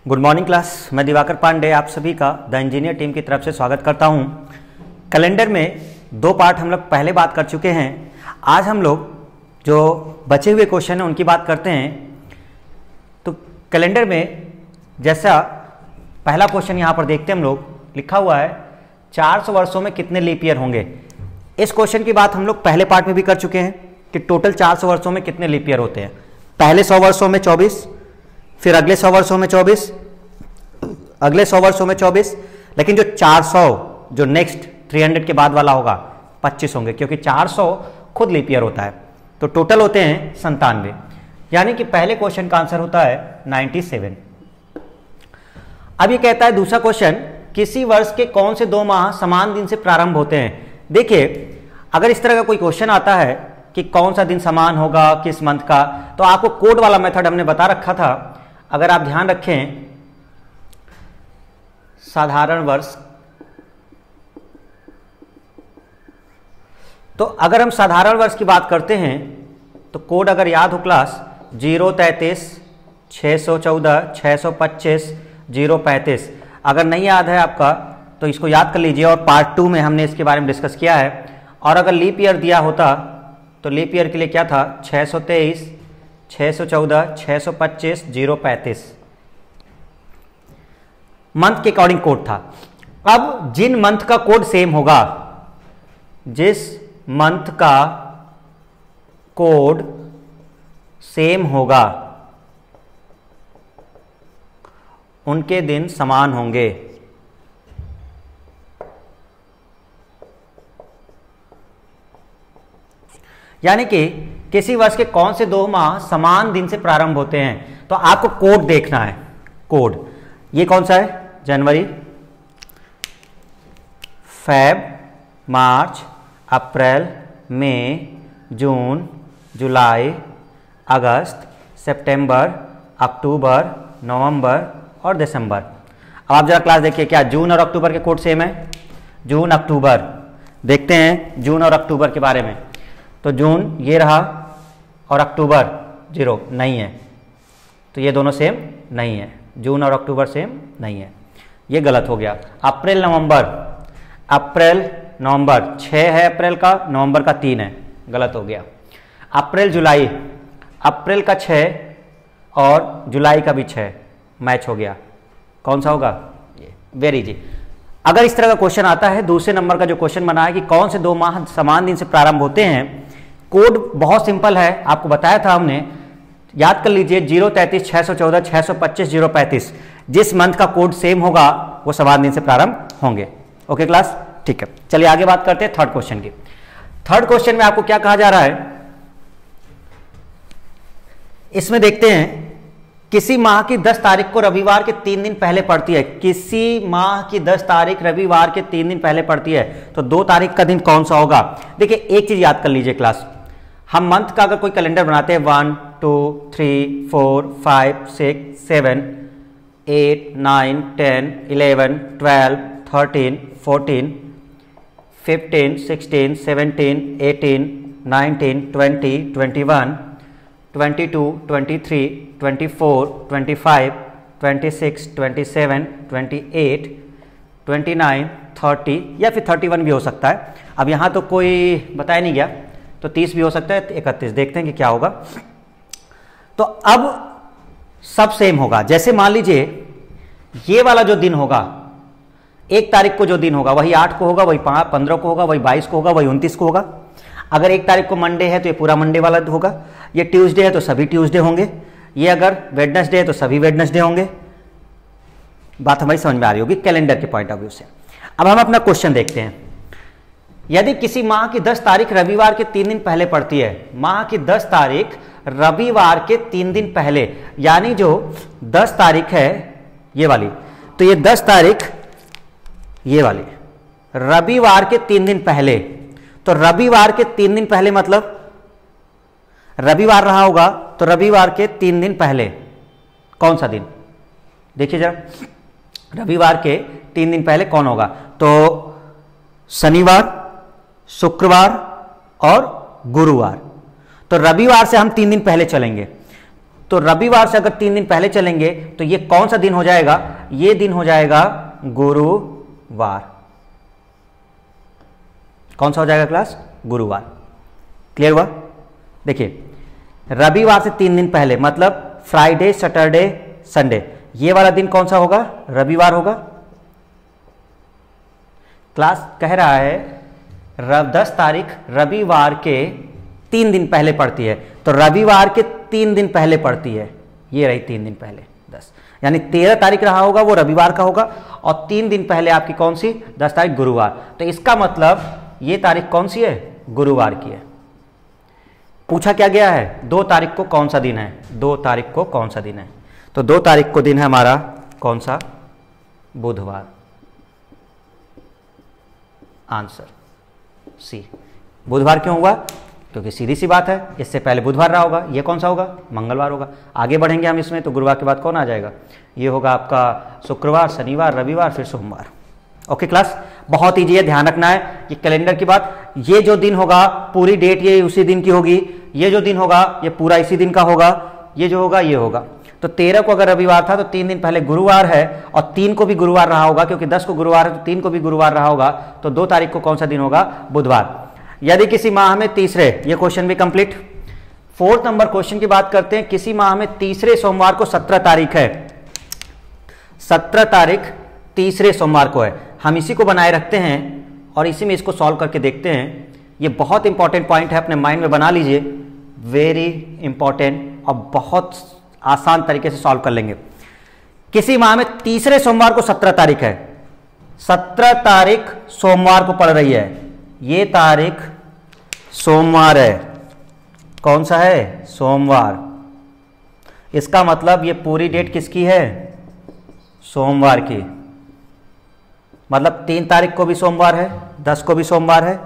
Good morning class. मैं दिवाकर पांडे आप सभी का द इंजीनियर टीम की तरफ से स्वागत करता हूं। कैलेंडर में दो पार्ट हम लोग पहले बात कर चुके हैं। आज हम लोग जो बचे हुए क्वेश्चन हैं उनकी बात करते हैं। तो कैलेंडर में जैसा पहला क्वेश्चन यहाँ पर देखते हैं हम लोग, लिखा हुआ है 400 वर्षों में कितने लीप ईयर होंगे। इस क्वेश्चन की बात हम लोग पहले पार्ट में भी कर चुके हैं कि टोटल 400 वर्षों में कितने लीप ईयर होते हैं। पहले 100 वर्षों में 24, फिर अगले 100 वर्षों में 24, अगले 100 वर्षों में 24, लेकिन जो 400 जो नेक्स्ट 300 के बाद वाला होगा 25 होंगे, क्योंकि 400 खुद लीप ईयर होता है। तो टोटल होते हैं 97, यानी कि पहले क्वेश्चन का आंसर होता है 97। अब ये कहता है दूसरा क्वेश्चन, किसी वर्ष के कौन से 2 माह समान दिन से प्रारंभ होते हैं। देखिए, अगर इस तरह का कोई क्वेश्चन आता है कि कौन सा दिन समान होगा किस मंथ का, तो आपको कोड वाला मेथड हमने बता रखा था। अगर आप ध्यान रखें, साधारण वर्ष, तो अगर हम साधारण वर्ष की बात करते हैं तो कोड अगर याद हो क्लास 033 614 625 035। अगर नहीं याद है आपका तो इसको याद कर लीजिए, और पार्ट 2 में हमने इसके बारे में डिस्कस किया है। और अगर लीप ईयर दिया होता तो लीप ईयर के लिए क्या था, 623 614 625 035 मंथ के अकॉर्डिंग कोड था। अब जिन मंथ का कोड सेम होगा, जिस मंथ का कोड सेम होगा उनके दिन समान होंगे। यानी कि किसी वर्ष के कौन से 2 माह समान दिन से प्रारंभ होते हैं, तो आपको कोड देखना है। कोड ये कौन सा है, जनवरी, फेब, मार्च, अप्रैल, मई, जून, जुलाई, अगस्त, सितंबर, अक्टूबर, नवंबर और दिसंबर। अब आप जरा क्लास देखिए, क्या जून और अक्टूबर के कोड सेम है? जून अक्टूबर देखते हैं, जून और अक्टूबर के बारे में। तो जून ये रहा और अक्टूबर 0 नहीं है, तो ये दोनों सेम नहीं है। जून और अक्टूबर सेम नहीं है, ये गलत हो गया। अप्रैल नवंबर, अप्रैल नवंबर 6 है अप्रैल का, नवंबर का 3 है, गलत हो गया। अप्रैल जुलाई, अप्रैल का 6 और जुलाई का भी 6 मैच हो गया। कौन सा होगा? ये वेरी जी। अगर इस तरह का क्वेश्चन आता है, दूसरे नंबर का जो क्वेश्चन बना है कि कौन से 2 माह समान दिन से प्रारंभ होते हैं, कोड बहुत सिंपल है, आपको बताया था हमने, याद कर लीजिए 033 614 625 035। जिस मंथ का कोड सेम होगा वो समान दिन से प्रारंभ होंगे। ओके क्लास, ठीक है। चलिए आगे बात करते हैं थर्ड क्वेश्चन की। थर्ड क्वेश्चन में आपको क्या कहा जा रहा है, इसमें देखते हैं, किसी माह की 10 तारीख को रविवार के 3 दिन पहले पड़ती है। किसी माह की 10 तारीख रविवार के 3 दिन पहले पड़ती है, तो 2 तारीख का दिन कौन सा होगा? देखिए, एक चीज याद कर लीजिए क्लास, हम मंथ का अगर कोई कैलेंडर बनाते हैं 1 2 3 4 5 6 7 8 9 10 11 12 13 14 15 16 17 18 19 20 21 22 23 24 25 26 27 28 29 30 या फिर 31 भी हो सकता है। अब यहाँ तो कोई बताया नहीं गया, तो 30 भी हो सकता है, 31। देखते हैं कि क्या होगा। तो अब सब सेम होगा। जैसे मान लीजिए ये वाला जो दिन होगा, 1 तारीख को जो दिन होगा वही 8 को होगा, वही 15 को होगा, वही 22 को होगा, वही 29 को होगा। अगर 1 तारीख को मंडे है तो ये पूरा मंडे वाला होगा, ये ट्यूसडे है तो सभी ट्यूसडे होंगे, ये अगर वेडनेसडे है तो सभी वेडनेसडे होंगे। बात हमारी समझ में आ रही होगी कैलेंडर के पॉइंट ऑफ व्यू से। अब हम अपना क्वेश्चन देखते हैं। यदि किसी माह की 10 तारीख रविवार के 3 दिन पहले पड़ती है, माह की 10 तारीख रविवार के 3 दिन पहले, यानी जो 10 तारीख है ये वाली, तो ये 10 तारीख ये वाली रविवार के 3 दिन पहले, तो रविवार के 3 दिन पहले मतलब रविवार रहा होगा, तो रविवार के 3 दिन पहले कौन सा दिन? देखिए जरा, रविवार के 3 दिन पहले कौन होगा? तो शनिवार, शुक्रवार और गुरुवार। तो रविवार से हम 3 दिन पहले चलेंगे, तो रविवार से अगर 3 दिन पहले चलेंगे तो ये कौन सा दिन हो जाएगा? ये दिन हो जाएगा गुरुवार। कौन सा हो जाएगा क्लास? गुरुवार। क्लियर हुआ? देखिए रविवार से 3 दिन पहले मतलब फ्राइडे, सैटरडे, संडे, ये वाला दिन कौन सा होगा? रविवार होगा। क्लास कह रहा है 10 तारीख रविवार के 3 दिन पहले पड़ती है, तो रविवार के 3 दिन पहले पड़ती है, ये रही 3 दिन पहले 10, यानी 13 तारीख रहा होगा वो रविवार का होगा, और 3 दिन पहले आपकी कौन सी? 10 तारीख गुरुवार। तो इसका मतलब ये तारीख कौन सी है? गुरुवार की है। पूछा क्या गया है? 2 तारीख को कौन सा दिन है? 2 तारीख को कौन सा दिन है? तो 2 तारीख को दिन है हमारा कौन सा? बुधवार। Answer C. बुधवार क्यों हुआ? क्योंकि सीधी सी बात है, इससे पहले बुधवार रहा होगा, ये कौन सा होगा? मंगलवार होगा। आगे बढ़ेंगे हम इसमें, तो गुरुवार के बाद कौन आ जाएगा? ये होगा आपका शुक्रवार, शनिवार, रविवार, फिर सोमवार। ओके क्लास, बहुत ईजी है, ध्यान रखना है ये कैलेंडर की बात। ये जो दिन होगा पूरी डेट ये उसी दिन की होगी, ये जो दिन होगा ये पूरा इसी दिन का होगा, ये जो होगा ये होगा। तो 13 को अगर रविवार था तो 3 दिन पहले गुरुवार है, और 3 को भी गुरुवार रहा होगा, क्योंकि 10 को गुरुवार है तो 3 को भी गुरुवार रहा होगा, तो 2 तारीख को कौन सा दिन होगा? बुधवार। यदि किसी माह में तीसरे, ये क्वेश्चन भी कंप्लीट। 4th नंबर क्वेश्चन की बात करते हैं। किसी माह में तीसरे सोमवार को 17 तारीख है, 17 तारीख तीसरे सोमवार को है। हम इसी को बनाए रखते हैं और इसी में इसको सॉल्व करके देखते हैं। ये बहुत इंपॉर्टेंट पॉइंट है, अपने माइंड में बना लीजिए, वेरी इंपॉर्टेंट, और बहुत आसान तरीके से सॉल्व कर लेंगे। किसी माह में तीसरे सोमवार को 17 तारीख है, 17 तारीख सोमवार को पड़ रही है, ये तारीख सोमवार है। कौन सा है? सोमवार। इसका मतलब ये पूरी डेट किसकी है? सोमवार की। मतलब 3 तारीख को भी सोमवार है, 10 को भी सोमवार है,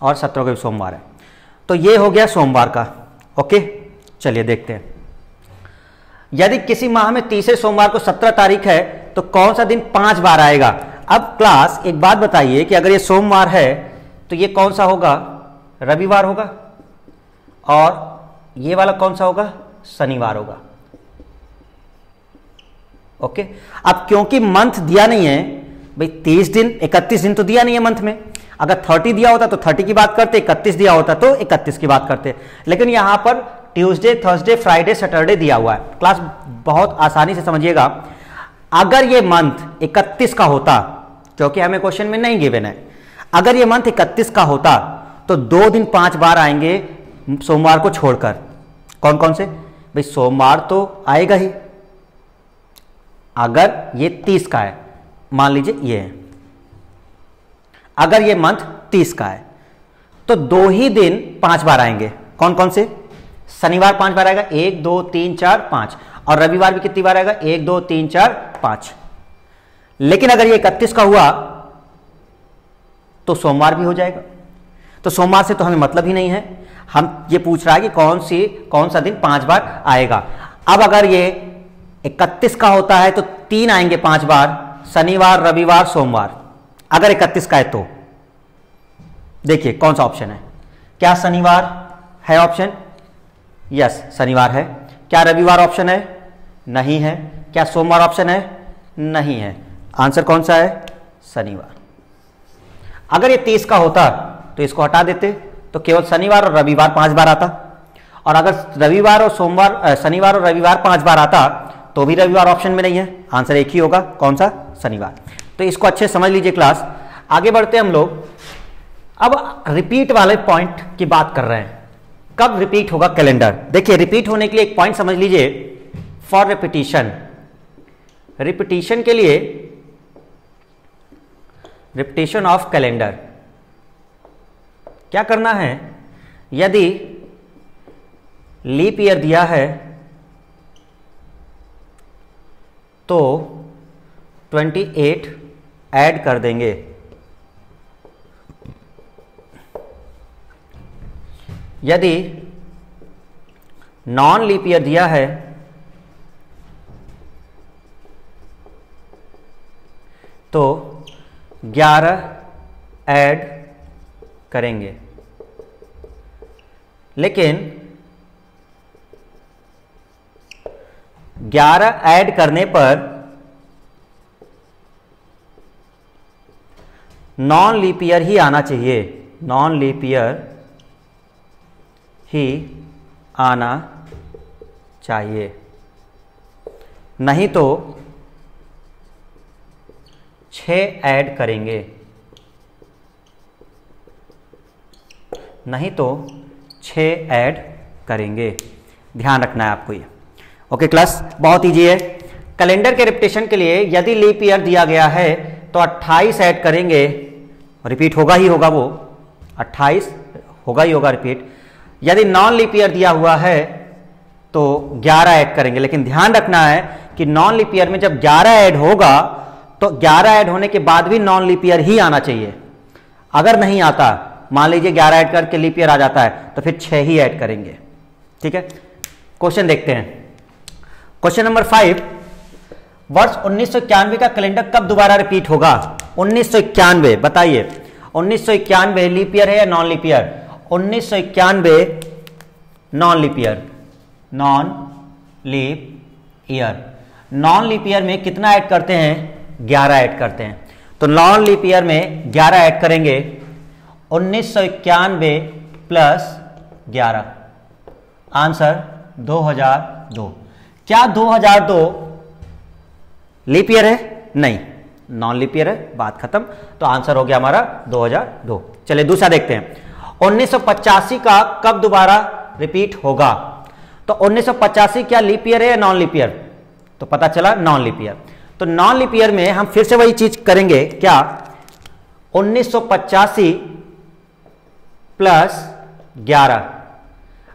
और 17 को भी सोमवार है। तो ये हो गया सोमवार का। ओके, चलिए देखते हैं। यदि किसी माह में तीसरे सोमवार को 17 तारीख है तो कौन सा दिन 5 बार आएगा? अब क्लास एक बात बताइए कि अगर ये सोमवार है तो ये कौन सा होगा? रविवार होगा, और ये वाला कौन सा होगा? शनिवार होगा। ओके, अब क्योंकि मंथ दिया नहीं है भाई, 30 दिन 31 दिन तो दिया नहीं है मंथ में। अगर 30 दिया होता तो 30 की बात करते, 31 दिया होता तो 31 की बात करते, लेकिन यहां पर ट्यूसडे, थर्सडे, फ्राइडे, सैटरडे दिया हुआ है। क्लास बहुत आसानी से समझिएगा, अगर ये मंथ 31 का होता, क्योंकि हमें क्वेश्चन में नहीं गिवन है, अगर ये मंथ 31 का होता तो 2 दिन 5 बार आएंगे सोमवार को छोड़कर। कौन कौन से? भाई सोमवार तो आएगा ही, अगर ये 30 का है, मान लीजिए ये है, अगर ये मंथ 30 का है तो 2 ही दिन 5 बार आएंगे। कौन कौन से? शनिवार 5 बार आएगा, 1 2 3 4 5, और रविवार भी कितनी बार आएगा? 1 2 3 4 5। लेकिन अगर ये 31 का हुआ तो सोमवार भी हो जाएगा। तो सोमवार से तो हमें मतलब ही नहीं है, हम ये पूछ रहा है कि कौन सा दिन 5 बार आएगा। अब अगर ये 31 का होता है तो 3 आएंगे 5 बार, शनिवार, रविवार, सोमवार। अगर 31 का है तो देखिए कौन सा ऑप्शन है? क्या शनिवार है ऑप्शन? यस, शनिवार है। क्या रविवार ऑप्शन है? नहीं है। क्या सोमवार ऑप्शन है? नहीं है। आंसर कौन सा है? शनिवार। अगर ये 30 का होता तो इसको हटा देते, तो केवल शनिवार और रविवार 5 बार आता, और अगर रविवार और शनिवार और रविवार 5 बार आता तो भी रविवार ऑप्शन में नहीं है। आंसर एक ही होगा, कौन सा? शनिवार। तो इसको अच्छे समझ लीजिए क्लास। आगे बढ़ते हैं हम लोग। अब रिपीट वाले पॉइंट की बात कर रहे हैं, कब रिपीट होगा कैलेंडर? देखिए रिपीट होने के लिए एक पॉइंट समझ लीजिए, फॉर रिपीटिशन। रिपीटिशन के लिए, रिपीटिशन ऑफ कैलेंडर क्या करना है? यदि लीप ईयर दिया है तो 28 ऐड कर देंगे। यदि नॉन लीप ईयर दिया है तो 11 ऐड करेंगे। 11 ऐड करने पर नॉन लीप ईयर ही आना चाहिए, नॉन लीप ईयर ही आना चाहिए, नहीं तो 6 ऐड करेंगे, नहीं तो 6 ऐड करेंगे। ध्यान रखना है आपको ये। ओके क्लास, बहुत ईजी है। कैलेंडर के रिपीटेशन के लिए यदि लीप ईयर दिया गया है तो 28 ऐड करेंगे, रिपीट होगा ही होगा, वो 28 होगा ही होगा रिपीट। यदि नॉन लीप ईयर दिया हुआ है तो 11 ऐड करेंगे, लेकिन ध्यान रखना है कि नॉन लीप ईयर में जब 11 ऐड होगा तो 11 ऐड होने के बाद भी नॉन लीप ईयर ही आना चाहिए। अगर नहीं आता, मान लीजिए 11 ऐड करके लीप ईयर आ जाता है, तो फिर 6 ही ऐड करेंगे। ठीक है, क्वेश्चन देखते हैं। क्वेश्चन नंबर 5, वर्ष 1991 का कैलेंडर कब दोबारा रिपीट होगा? 1991 बताइए, 1991 लीप ईयर है या non leap year? 1991 non leap year, non leap year. Non leap year में कितना ऐड करते हैं? 11 ऐड करते हैं। तो नॉन लीप ईयर में 11 ऐड करेंगे, 1991 प्लस 11, आंसर 2002। क्या 2002 लीप ईयर है? नहीं, नॉन लीप ईयर है, बात खत्म। तो आंसर हो गया हमारा 2002। चलिए दूसरा देखते हैं। 1985 का कब दोबारा रिपीट होगा? तो 1985 क्या लीप ईयर है या नॉन लीप ईयर? तो पता चला नॉन लीप ईयर। तो नॉन लीप ईयर में हम फिर से वही चीज करेंगे, क्या? 1985 प्लस 11।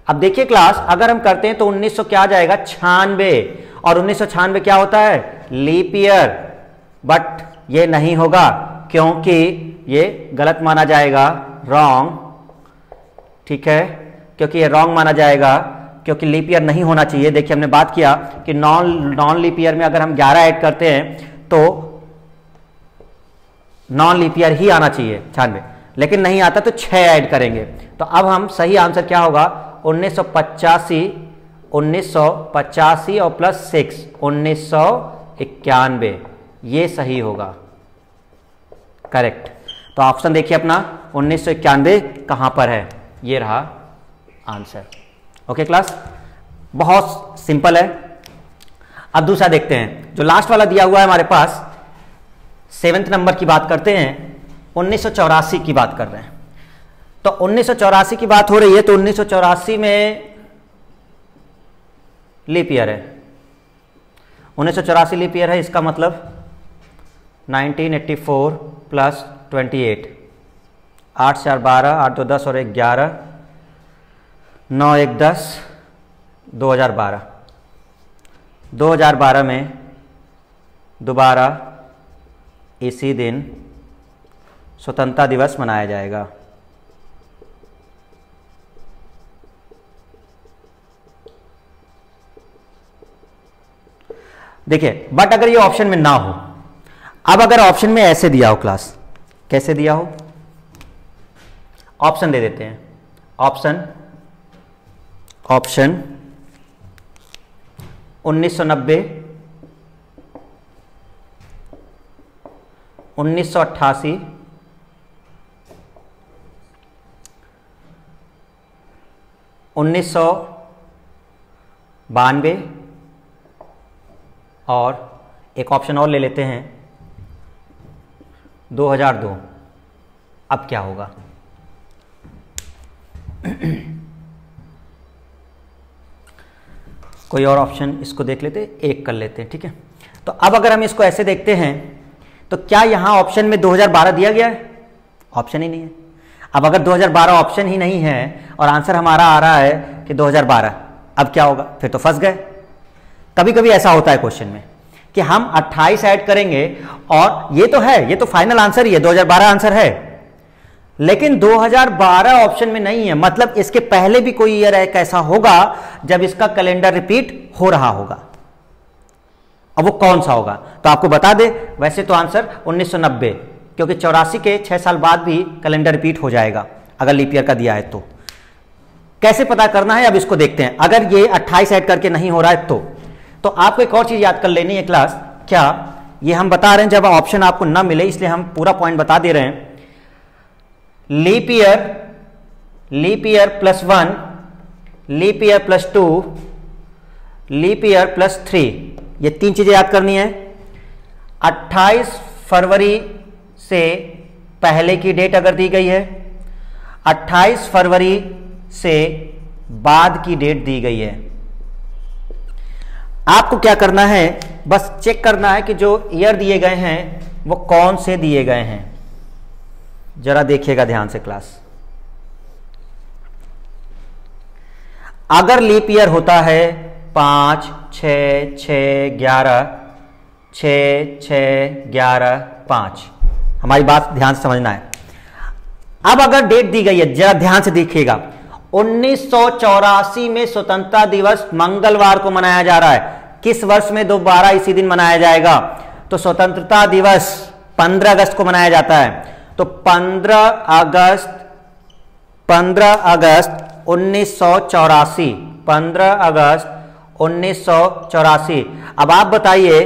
अब देखिए क्लास, अगर हम करते हैं तो 1900 क्या आ जाएगा? 96, और 1996 क्या होता है? Leap year. बट ये नहीं होगा क्योंकि ये गलत माना जाएगा, रॉन्ग। ठीक है, क्योंकि ये रॉन्ग माना जाएगा, क्योंकि लीप ईयर नहीं होना चाहिए। देखिए हमने बात किया कि नॉन लीप ईयर में अगर हम 11 ऐड करते हैं तो नॉन लीप ईयर ही आना चाहिए 96, लेकिन नहीं आता तो 6 ऐड करेंगे। तो अब हम सही आंसर क्या होगा? 1985, 1985 और प्लस 6, 1991, ये सही होगा, करेक्ट। तो ऑप्शन देखिए अपना 1991 कहां पर है? ये रहा आंसर। ओके क्लास, बहुत सिंपल है। अब दूसरा देखते हैं, जो लास्ट वाला दिया हुआ है हमारे पास, 7वें नंबर की बात करते हैं। 1984 की बात कर रहे हैं। तो 1984 की बात हो रही है, तो 1984 में लीप ईयर है। 1984 लीप ईयर है, इसका मतलब 1984 प्लस 28, 8 4 12, 8 2 10 और 1 11, 9 1 10, 2012। 2012 में दोबारा इसी दिन स्वतंत्रता दिवस मनाया जाएगा। देखिए, बट अगर ये ऑप्शन में ना हो, अब अगर ऑप्शन में ऐसे दिया हो क्लास, कैसे दिया हो? ऑप्शन दे देते हैं। ऑप्शन 1990, 1988, 1992 और एक ऑप्शन और ले लेते हैं 2002। अब क्या होगा? कोई और ऑप्शन इसको देख लेते, एक कर लेते हैं, ठीक है। तो अब अगर हम इसको ऐसे देखते हैं तो क्या यहां ऑप्शन में 2012 दिया गया है? ऑप्शन ही नहीं है। अब अगर 2012 ऑप्शन ही नहीं है और आंसर हमारा आ रहा है कि 2012, अब क्या होगा? फिर तो फंस गए। कभी कभी ऐसा होता है क्वेश्चन में कि हम 28 ऐड करेंगे और ये तो है, ये तो फाइनल आंसर ही है, 2012 आंसर है, लेकिन 2012 ऑप्शन में नहीं है। मतलब इसके पहले भी कोई ईयर एक ऐसा होगा जब इसका कैलेंडर रिपीट हो रहा होगा। अब वो कौन सा होगा? तो आपको बता दे, वैसे तो आंसर 1990, क्योंकि 84 के 6 साल बाद भी कैलेंडर रिपीट हो जाएगा अगर लीप ईयर का दिया है तो। कैसे पता करना है अब इसको देखते हैं। अगर ये 28 ऐड करके नहीं हो रहा है तो आपको एक और चीज याद कर लेनी है क्लास, क्या ये हम बता रहे हैं जब ऑप्शन आपको ना मिले, इसलिए हम पूरा पॉइंट बता दे रहे हैं। Leap year +1, leap year +2, leap year +3, ये 3 चीजें याद करनी है। 28 फरवरी से पहले की डेट अगर दी गई है, 28 फरवरी से बाद की डेट दी गई है, आपको क्या करना है, बस चेक करना है कि जो ईयर दिए गए हैं वो कौन से दिए गए हैं। जरा देखिएगा ध्यान से क्लास। अगर लीप ईयर होता है 5, 6, 6, 11, 6, 6, 11, 5, हमारी बात ध्यान से समझना है। अब अगर डेट दी गई है, जरा ध्यान से देखिएगा, 1984 में स्वतंत्रता दिवस मंगलवार को मनाया जा रहा है। किस वर्ष में दोबारा इसी दिन मनाया जाएगा? तो स्वतंत्रता दिवस 15 अगस्त को मनाया जाता है। तो 15 अगस्त 1984, 15 अगस्त 1984। अब आप बताइए,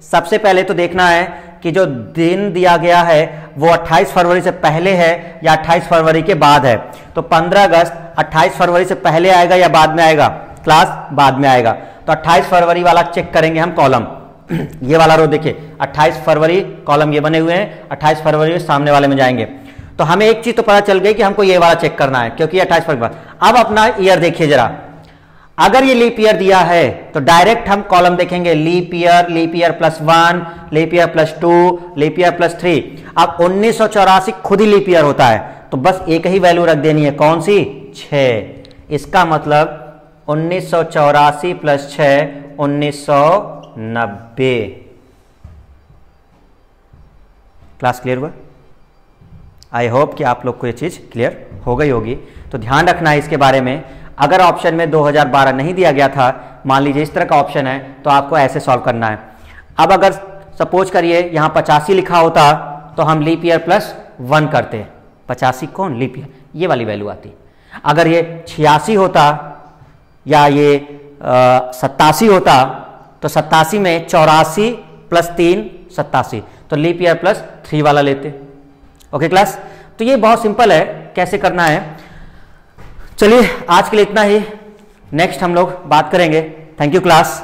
सबसे पहले तो देखना है कि जो दिन दिया गया है वो 28 फरवरी से पहले है या 28 फरवरी के बाद है। तो 15 अगस्त 28 फरवरी से पहले आएगा या बाद में आएगा? क्लास बाद में आएगा। तो 28 फरवरी वाला चेक करेंगे हम कॉलम, ये वाला रो देखिए, 28 फरवरी कॉलम ये बने हुए हैं, 28 फरवरी सामने वाले में जाएंगे। तो हमें एक चीज तो पता चल गई कि हमको ये वाला चेक करना है, क्योंकि 28 फरवरी। अब अपना ईयर देखिए जरा, अगर ये लीप ईयर दिया है तो डायरेक्ट हम कॉलम देखेंगे, leap year +1, leap year +2, leap year +3। अब 1984 खुद ही लीप ईयर होता है, तो बस एक ही वैल्यू रख देनी है, कौन सी? 6। इसका मतलब 1984 + 6 1990। क्लास क्लियर हुआ? आई होप कि आप लोग को ये चीज क्लियर हो गई होगी। तो ध्यान रखना है इसके बारे में। अगर ऑप्शन में 2012 नहीं दिया गया था, मान लीजिए इस तरह का ऑप्शन है, तो आपको ऐसे सॉल्व करना है। अब अगर सपोज करिए यहां 85 लिखा होता तो हम लीप ईयर +1 करते। 85 कौन? लीप ईयर, ये वाली वैल्यू आती। अगर ये 86 होता या ये 87 होता तो 87 में 84 + 3 87, तो लीप ईयर +3 वाला लेते। ओके क्लास, तो ये बहुत सिंपल है कैसे करना है। चलिए आज के लिए इतना ही, नेक्स्ट हम लोग बात करेंगे। Thank you class.